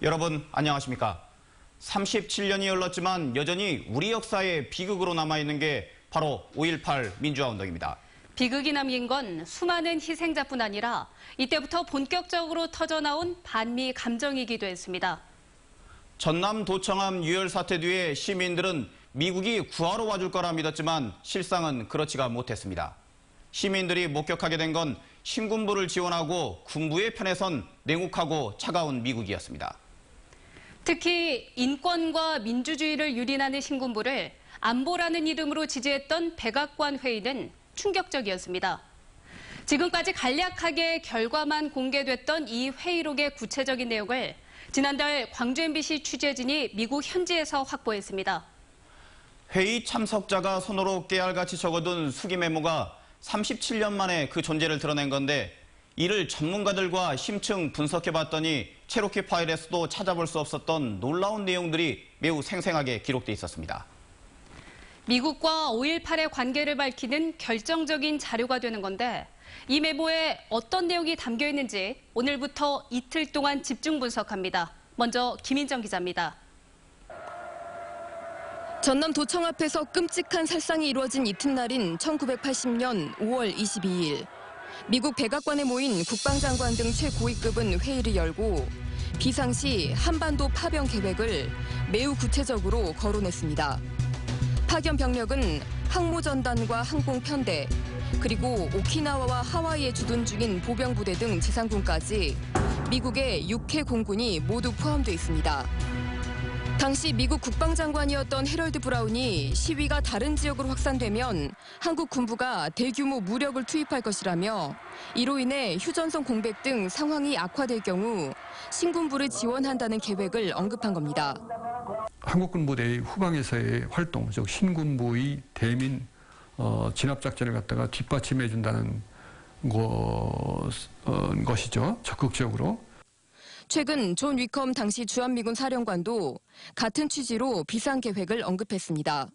여러분 안녕하십니까? 37년이 흘렀지만 여전히 우리 역사의 비극으로 남아있는 게 바로 5.18 민주화운동입니다. 비극이 남긴 건 수많은 희생자뿐 아니라 이때부터 본격적으로 터져나온 반미 감정이기도 했습니다. 전남 도청함 유혈 사태 뒤에 시민들은 미국이 구하러 와줄 거라 믿었지만 실상은 그렇지가 못했습니다. 시민들이 목격하게 된 건 신군부를 지원하고 군부의 편에 선 냉혹하고 차가운 미국이었습니다. 특히 인권과 민주주의를 유린하는 신군부를 안보라는 이름으로 지지했던 백악관 회의는 충격적이었습니다. 지금까지 간략하게 결과만 공개됐던 이 회의록의 구체적인 내용을 지난달 광주 MBC 취재진이 미국 현지에서 확보했습니다. 회의 참석자가 손으로 깨알같이 적어둔 수기 메모가 37년 만에 그 존재를 드러낸 건데 이를 전문가들과 심층 분석해봤더니 체로키 파일에서도 찾아볼 수 없었던 놀라운 내용들이 매우 생생하게 기록돼 있었습니다. 미국과 5.18의 관계를 밝히는 결정적인 자료가 되는 건데 이 메모에 어떤 내용이 담겨 있는지 오늘부터 이틀 동안 집중 분석합니다. 먼저 김인정 기자입니다. 전남 도청 앞에서 끔찍한 살상이 이루어진 이튿날인 1980년 5월 22일. 미국 백악관에 모인 국방장관 등 최고위급은 회의를 열고 비상시 한반도 파병 계획을 매우 구체적으로 거론했습니다. 파견 병력은 항모전단과 항공편대, 그리고 오키나와와 하와이에 주둔 중인 보병부대 등 지상군까지 미국의 6회 공군이 모두 포함돼 있습니다. 당시 미국 국방장관이었던 해럴드 브라운이 시위가 다른 지역으로 확산되면 한국 군부가 대규모 무력을 투입할 것이라며 이로 인해 휴전선 공백 등 상황이 악화될 경우 신군부를 지원한다는 계획을 언급한 겁니다. 한국군부대의 후방에서의 활동, 즉 신군부의 대민 진압작전을 갖다가 뒷받침해준다는 것이죠. 적극적으로. 최근 존 위컴 당시 주한미군 사령관도 같은 취지로 비상계획을 언급했습니다.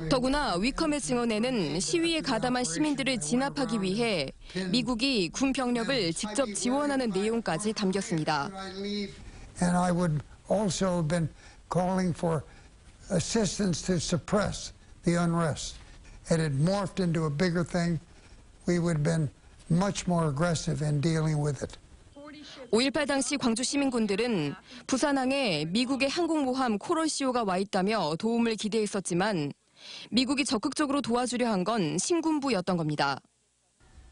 더구나 위컴의 증언에는 시위에 가담한 시민들을 진압하기 위해 미국이 군 병력을 직접 지원하는 내용까지 담겼습니다. And I would also have been calling for assistance to suppress the unrest. It had morphed into a bigger thing. We would have been much more aggressive in dealing with it. 5.18 당시 광주 시민군들은 부산항에 미국의 항공모함 코럴시오가 와 있다며 도움을 기대했었지만 미국이 적극적으로 도와주려 한 건 신군부였던 겁니다.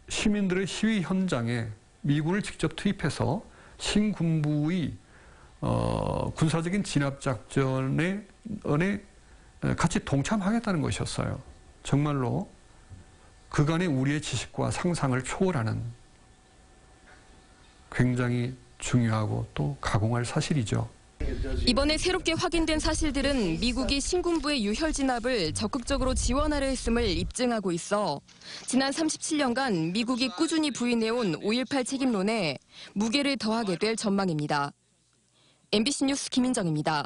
시민들의 시위 현장에 미군을 직접 투입해서 신군부의 군사적인 진압작전에 같이 동참하겠다는 것이었어요. 정말로 그간의 우리의 지식과 상상을 초월하는 굉장히 중요하고 또 가공할 사실이죠. 이번에 새롭게 확인된 사실들은 미국이 신군부의 유혈 진압을 적극적으로 지원하려 했음을 입증하고 있어 지난 37년간 미국이 꾸준히 부인해온 5.18 책임론에 무게를 더하게 될 전망입니다. MBC 뉴스 김인정입니다.